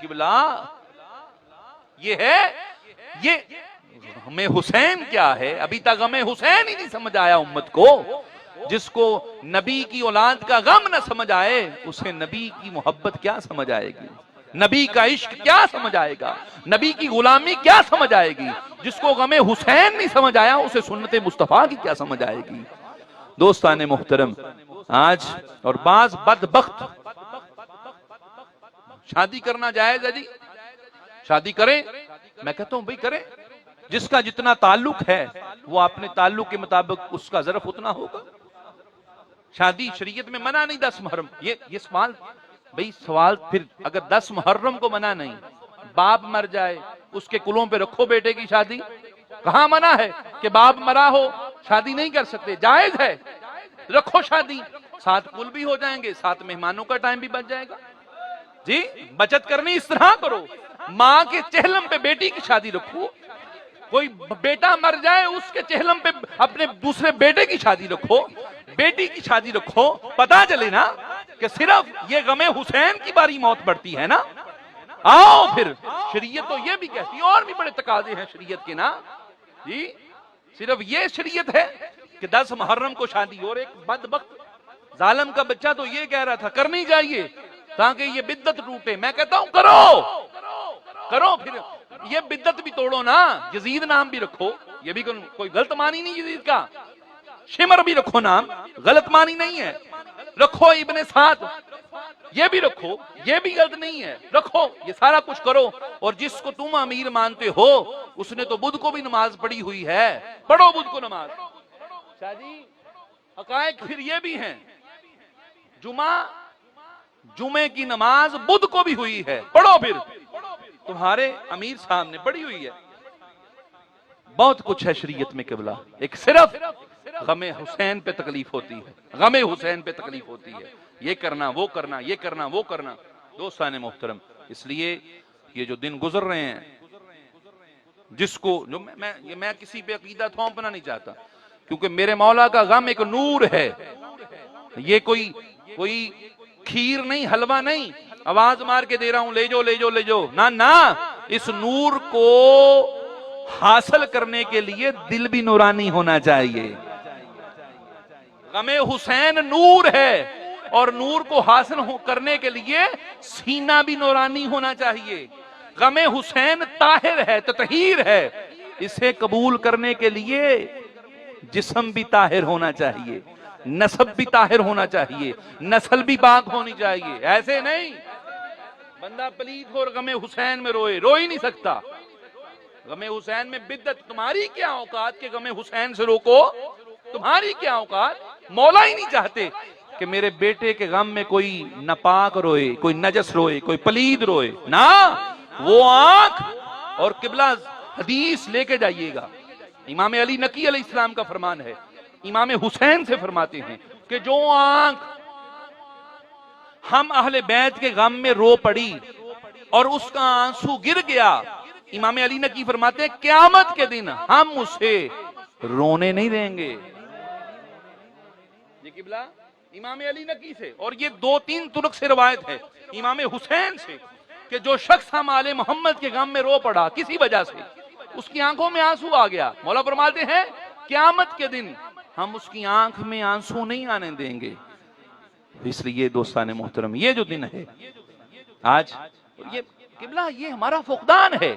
قبلہ یہ ہے، یہ غم حسین کیا ہے؟ ابھی تک غم حسین ہی نہیں سمجھ آیا امت کو۔ جس کو نبی کی اولاد کا غم نہ سمجھ آئے اسے نبی کی محبت کیا سمجھ آئے گی، نبی کا عشق کیا سمجھ آئے گا، نبی کی غلامی کیا سمجھ آئے گی؟ جس کو غم حسین نہیں سمجھ آیا اسے سنت مصطفیٰ کی کیا سمجھ آئے گی؟ دوستان محترم، آج اور بعض بدبخت، شادی کرنا جائز ہے جی، شادی کریں، میں کہتا ہوں بھئی کریں، جس کا جتنا تعلق ہے وہ اپنے تعلق کے مطابق اس کا ظرف اتنا ہوگا۔ شادی شریعت میں منع نہیں 10 محرم، یہ سوال بھئی، سوال پھر اگر 10 محرم کو منع نہیں، باپ مر جائے اس کے کلوں پہ رکھو بیٹے کی شادی، کہاں منع ہے کہ باپ مرا ہو شادی نہیں کر سکتے؟ جائز ہے، رکھو شادی، 7 کل بھی ہو جائیں گے، 7 مہمانوں کا ٹائم بھی بچ جائے گا۔ جی بچت کرنی اس طرح کرو، ماں کے چہلم پہ بیٹی کی شادی رکھو، کوئی بیٹا مر جائے اس کے چہلم پہ اپنے دوسرے بیٹے کی شادی رکھو، بیٹی کی شادی رکھو، پتا چلے نا کہ صرف یہ غم حسین کی باری موت پڑتی ہے نا۔ آؤ پھر شریعت تو یہ بھی کہتی ہے، اور بھی بڑے تقاضے ہیں شریعت کے نا جی، صرف یہ شریعت ہے کہ 10 محرم کو شادی۔ اور ایک بدبخت ظالم کا بچہ تو یہ کہہ رہا تھا کرنی چاہیے تاکہ یہ بدعت ٹوٹے، میں کہتا ہوں کرو پھر یہ بدعت بھی توڑو نا، یزید نام بھی رکھو، یہ بھی کوئی غلط معنی نہیں یزید کا، شمر بھی رکھو نام، غلط معنی نہیں ہے، رکھو ابن سعد یہ بھی رکھو، یہ بھی غلط نہیں ہے، رکھو، یہ سارا کچھ کرو۔ اور جس کو تم امیر مانتے ہو اس نے تو بدھ کو بھی نماز پڑھی ہوئی ہے، پڑھو بدھ کو نماز۔ شاہ جی حقائق پھر یہ بھی ہیں، جمعے کی نماز بدھ کو بھی ہوئی ہے، پڑھو پھر، تمہارے امیر صاحب نے پڑھی ہوئی ہے۔ بہت کچھ ہے شریعت میں قبلہ، ایک صرف غم حسین پہ تکلیف ہوتی ہے، غم حسین پہ تکلیف ہوتی ہے، یہ کرنا وہ کرنا، یہ کرنا وہ کرنا۔ دوستان محترم، اس لیے یہ جو دن گزر رہے ہیں، جس کو جو میں کسی پہ عقیدہ تھوپنا نہیں چاہتا، کیونکہ میرے مولا کا غم ایک نور ہے، یہ کوئی کھیر نہیں، حلوہ نہیں، آواز مار کے دے رہا ہوں لے جاؤ لے جاؤ لے جاؤ، نہ، اس نور کو حاصل کرنے کے لیے دل بھی نورانی ہونا چاہیے۔ غم حسین نور ہے اور نور کو حاصل کرنے کے لیے سینہ بھی نورانی ہونا چاہیے۔ غم حسین طاہر ہے، تطہیر ہے، اسے قبول کرنے کے لیے جسم بھی طاہر ہونا چاہیے، نسب بھی طاہر ہونا چاہیے، نسل بھی پاک ہونی چاہیے۔ ایسے نہیں بندہ پلید اور غم حسین میں روئے، رو ہی نہیں سکتا۔ غم حسین میں بدعت، تمہاری کیا اوقات کہ غم حسین سے روکو؟ تمہاری کیا اوقات؟ مولا ہی نہیں چاہتے کہ میرے بیٹے کے غم میں کوئی ناپاک روئے، کوئی نجس روئے، کوئی پلید روئے، نا، وہ آنکھ اور قبلہ حدیث لے کے جائیے گا، امام علی نقی علیہ السلام کا فرمان ہے، امام حسین سے فرماتے ہیں کہ جو آنکھ ہم اہل بیت کے غم میں رو پڑی اور اس کا آنسو گر گیا، امام علی نقی فرماتے ہیں قیامت کے دن ہم اسے رونے نہیں دیں گے۔ یہ قبلہ امام علی نقی سے، اور یہ 2-3 طرق سے روایت ہے امام حسین سے کہ جو شخص ہم آل محمد کے غم میں رو پڑا کسی وجہ سے، اس کی آنکھوں میں آنسو آ گیا، مولا فرماتے ہیں قیامت کے دن ہم اس کی آنکھ میں آنسو نہیں آنے دیں گے۔ اس لیے دوستان محترم، یہ جو دن ہے آج، یہ قبلہ یہ ہمارا فقدان ہے۔